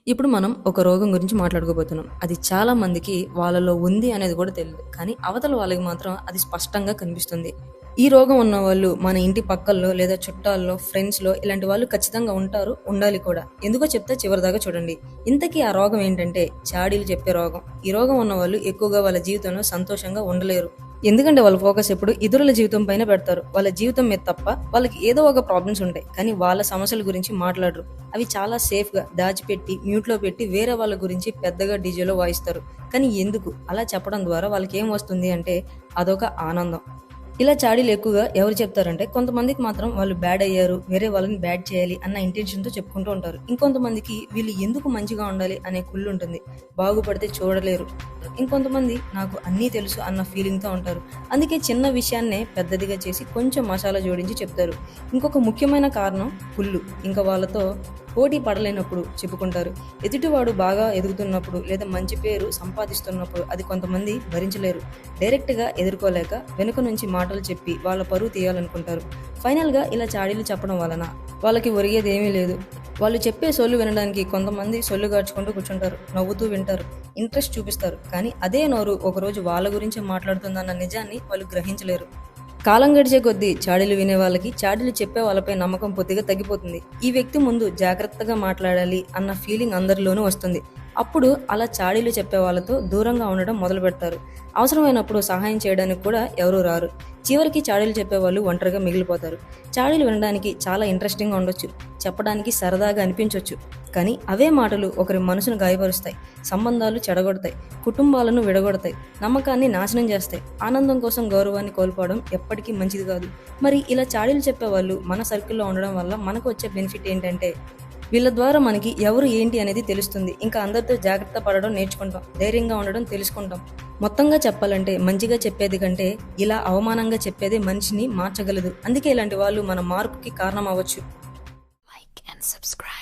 ఇప్పుడు మనం ఒక రోగం గురించి మాట్లాడుకోబోతున్నాం. అది చాలా మందికి వాళ్ళలో ఉంది అనేది కూడా తెలీదు. కానీ అవతల వాళ్ళకి మాత్రం అది స్పష్టంగా కనిపిస్తుంది. ఈ రోగం ఉన్నవాళ్ళు మన ఇంటి పక్కల్లో లేదా చుట్టాల్లో, ఫ్రెండ్స్‌లో ఇలాంటి వాళ్ళు ఖచ్చితంగా ఉంటారు. ఉండాలి కూడా. ఎందుకో చెప్తే చివరిదాకా చూడండి. ఇంతకీ ఆ రోగం ఏంటంటే చాడీలు చెప్పే రోగం. ఈ రోగం ఉన్నవాళ్ళు ఎక్కువగా వాళ్ళ జీవితంలో సంతోషంగా ఉండలేరు. ఎందుకంటే వాళ్ళ ఫోకస్ ఎప్పుడు ఇతరుల జీవితం పైన పెడతారు. వాళ్ళ జీవితం మీద తప్ప వాళ్ళకి ఏదో ఒక ప్రాబ్లమ్స్ ఉంటాయి. కానీ వాళ్ళ సమస్యల గురించి మాట్లాడరు. అవి చాలా సేఫ్‌గా దాచిపెట్టి, మ్యూట్‌లో పెట్టి వేరే వాళ్ళ గురించి పెద్దగా డీజేలో వాయిస్తారు. కానీ ఎందుకు? అలా చెప్పడం ద్వారా వాళ్ళకేం వస్తుంది అంటే అదొక ఆనందం. ఇలా చాడీలు ఎక్కువగా ఎవరు చెప్తారంటే కొంతమందికి మాత్రం వాళ్ళు బ్యాడ్ అయ్యారు, వేరే వాళ్ళని బ్యాడ్ చేయాలి అన్న ఇంటెన్షన్‌తో చెప్పుకుంటూ ఉంటారు. ఇంకొంతమందికి వీళ్ళు ఎందుకు మంచిగా ఉండాలి అనే కుళ్ళు ఉంటుంది. బాగుపడితే చూడలేరు. ఇంకొంతమంది నాకు అన్నీ తెలుసు అన్న ఫీలింగ్‌తో ఉంటారు. అందుకే చిన్న విషయాన్నే పెద్దదిగా చేసి కొంచెం మసాలా జోడించి చెప్తారు. ఇంకొక ముఖ్యమైన కారణం కుళ్ళు. ఇంకా వాళ్ళతో పోటీ పడలేనప్పుడు చెప్పుకుంటారు. ఎదుటివాడు బాగా ఎదుగుతున్నప్పుడు లేదా మంచి పేరు సంపాదిస్తున్నప్పుడు అది కొంతమంది భరించలేరు. డైరెక్ట్‌గా ఎదుర్కోలేక వెనుక నుంచి మాటలు చెప్పి వాళ్ళ పరువు తీయాలనుకుంటారు. ఫైనల్‌గా ఇలా చాడీలు చెప్పడం వలన వాళ్ళకి ఒరిగేదేమీ లేదు. వాళ్ళు చెప్పే సొల్లు వినడానికి కొంతమంది సొల్లు గార్చుకుంటూ కూర్చుంటారు. నవ్వుతూ వింటారు. ఇంట్రెస్ట్ చూపిస్తారు. కానీ అదే నోరు ఒకరోజు వాళ్ళ గురించే మాట్లాడుతుందన్న నిజాన్ని వాళ్ళు గ్రహించలేరు. కాలం గడిచే కొద్దీ చాడీలు వినే వాళ్ళకి చాడీలు చెప్పే వాళ్ళపై నమ్మకం కొద్దిగా తగ్గిపోతుంది. ఈ వ్యక్తి ముందు జాగ్రత్తగా మాట్లాడాలి అన్న ఫీలింగ్ అందరిలోనూ వస్తుంది. అప్పుడు అలా చాడీలు చెప్పే వాళ్ళతో దూరంగా ఉండడం మొదలు పెడతారు. అవసరమైనప్పుడు సహాయం చేయడానికి కూడా ఎవరూ రారు. చివరికి చాడీలు చెప్పేవాళ్ళు ఒంటరిగా మిగిలిపోతారు. చాడీలు వినడానికి చాలా ఇంట్రెస్టింగ్గా ఉండొచ్చు, చెప్పడానికి సరదాగా అనిపించవచ్చు. కానీ అవే మాటలు ఒకరి మనసును గాయపరుస్తాయి, సంబంధాలు చెడగొడతాయి, కుటుంబాలను విడగొడతాయి, నమ్మకాన్ని నాశనం చేస్తాయి. ఆనందం కోసం గౌరవాన్ని కోల్పోవడం ఎప్పటికీ మంచిది కాదు. మరి ఇలా చాడీలు చెప్పేవాళ్ళు మన సర్కిల్లో ఉండడం వల్ల మనకు వచ్చే బెనిఫిట్ ఏంటంటే వీళ్ళ ద్వారా మనకి ఎవరు ఏంటి అనేది తెలుస్తుంది. ఇంకా అందరితో జాగ్రత్త పడడం నేర్చుకుంటాం, ధైర్యంగా ఉండడం తెలుసుకుంటాం. మొత్తంగా చెప్పాలంటే మంచిగా చెప్పేది కంటే ఇలా అవమానంగా చెప్పేదే మనిషిని మార్చగలదు. అందుకే ఇలాంటి వాళ్ళు మన మార్పుకి కారణం అవ్వచ్చు. Like and subscribe.